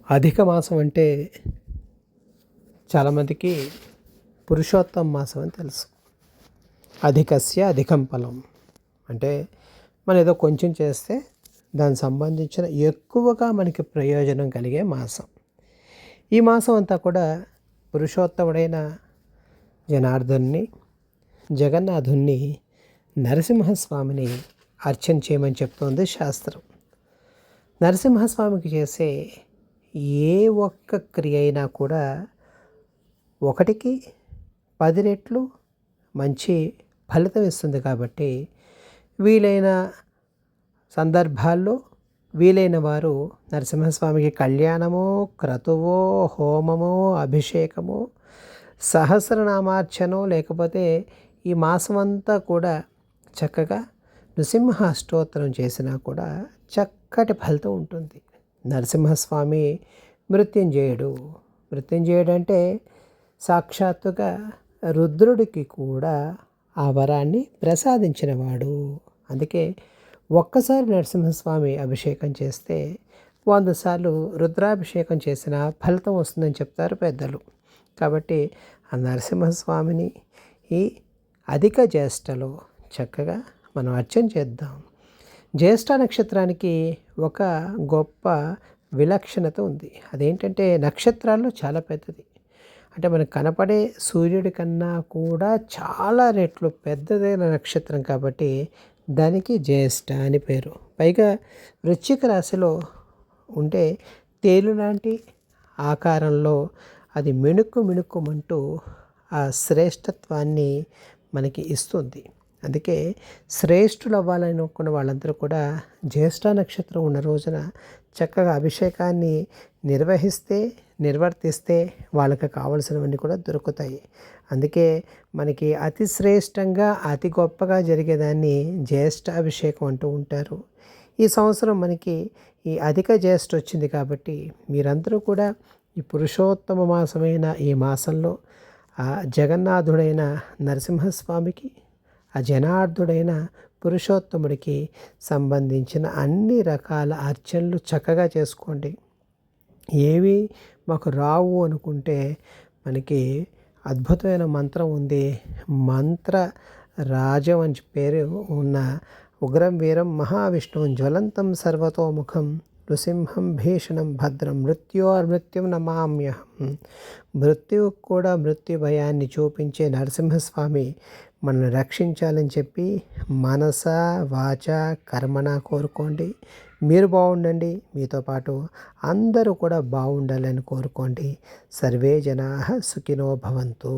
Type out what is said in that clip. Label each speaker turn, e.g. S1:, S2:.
S1: అధిక మాసం అంటే చాలామందికి పురుషోత్తమ మాసం అని తెలుసు. అధికస్య అధికం ఫలం అంటే మనం ఏదో కొంచెం చేస్తే దానికి సంబంధించిన ఎక్కువగా మనకి ప్రయోజనం కలిగే మాసం. ఈ మాసం అంతా కూడా పురుషోత్తముడైన జనార్దన్ని, జగన్నాథుణ్ణి, నరసింహస్వామిని అర్చన చేయమని చెప్తోంది శాస్త్రం. నరసింహస్వామికి చేసే ఏ ఒక్క క్రియ అయినా కూడా 1కి 10 రెట్లు మంచి ఫలితం ఇస్తుంది. కాబట్టి వీలైన సందర్భాల్లో వీలైన వారు నరసింహస్వామికి కళ్యాణమో, క్రతువో, హోమమో, అభిషేకమో, సహస్రనామార్చనో, లేకపోతే ఈ మాసం అంతా కూడా చక్కగా నృసింహ స్తోత్రం చేసినా కూడా చక్కటి ఫలితం ఉంటుంది. నరసింహస్వామి మృత్యుంజయుడు. మృత్యుంజయుడు అంటే సాక్షాత్తుగా రుద్రుడికి కూడా ఆ వరాన్ని ప్రసాదించినవాడు. అందుకే ఒక్కసారి నరసింహస్వామి అభిషేకం చేస్తే 100 సార్లు రుద్రాభిషేకం చేసిన ఫలితం వస్తుందని చెప్తారు పెద్దలు. కాబట్టి ఆ నరసింహస్వామిని ఈ అధిక జ్యేష్ఠలో చక్కగా మనం అర్చన చేద్దాం. జ్యేష్ఠ నక్షత్రానికి ఒక గొప్ప విలక్షణత ఉంది. అదేంటంటే నక్షత్రాల్లో చాలా పెద్దది. అంటే మనకు కనపడే సూర్యుడి కన్నా కూడా చాలా రెట్లు పెద్దదైన నక్షత్రం కాబట్టి దానికి జ్యేష్ఠ అని పేరు. పైగా వృశ్చిక రాశిలో ఉంటే తేలు లాంటి ఆకారంలో అది మిణుక్కుమంటూ ఆ శ్రేష్టత్వాన్ని మనకి ఇస్తుంది. అందుకే శ్రేష్ఠులు అవ్వాలనుకున్న వాళ్ళందరూ కూడా జ్యేష్ఠ నక్షత్రం ఉన్న రోజున చక్కగా అభిషేకాన్ని నిర్వర్తిస్తే వాళ్ళకి కావలసినవన్నీ కూడా దొరుకుతాయి. అందుకే మనకి అతి శ్రేష్టంగా అతి గొప్పగా జరిగేదాన్ని జ్యేష్ఠ అభిషేకం అంటూ ఉంటారు. ఈ సంవత్సరం మనకి ఈ అధిక జ్యేష్ఠ వచ్చింది కాబట్టి మీరందరూ కూడా ఈ పురుషోత్తమ మాసమైన ఈ మాసంలో ఆ జగన్నాథుడైన నరసింహస్వామికి, ఆ జనార్దుడైన పురుషోత్తముడికి సంబంధించిన అన్ని రకాల అర్చనలు చక్కగా చేసుకోండి. ఏవి మాకు రావు అనుకుంటే మనకి అద్భుతమైన మంత్రం ఉంది. మంత్ర రాజం అని పేరు ఉన్న ఉగ్రం వీరం మహావిష్ణువు జ్వలంతం సర్వతోముఖం నృసింహం భీషణం భద్రం మృత్యుం నమామ్యహం. మృత్యువుకు కూడా మృత్యు భయాన్ని చూపించే నరసింహస్వామి మనల్ని రక్షించాలని చెప్పి మనస వాచ కర్మణ కోరుకోండి. మీరు బాగుండండి, మీతో పాటు అందరూ కూడా బాగుండాలని కోరుకోండి. సర్వే జనాః సుఖినో భవంతు.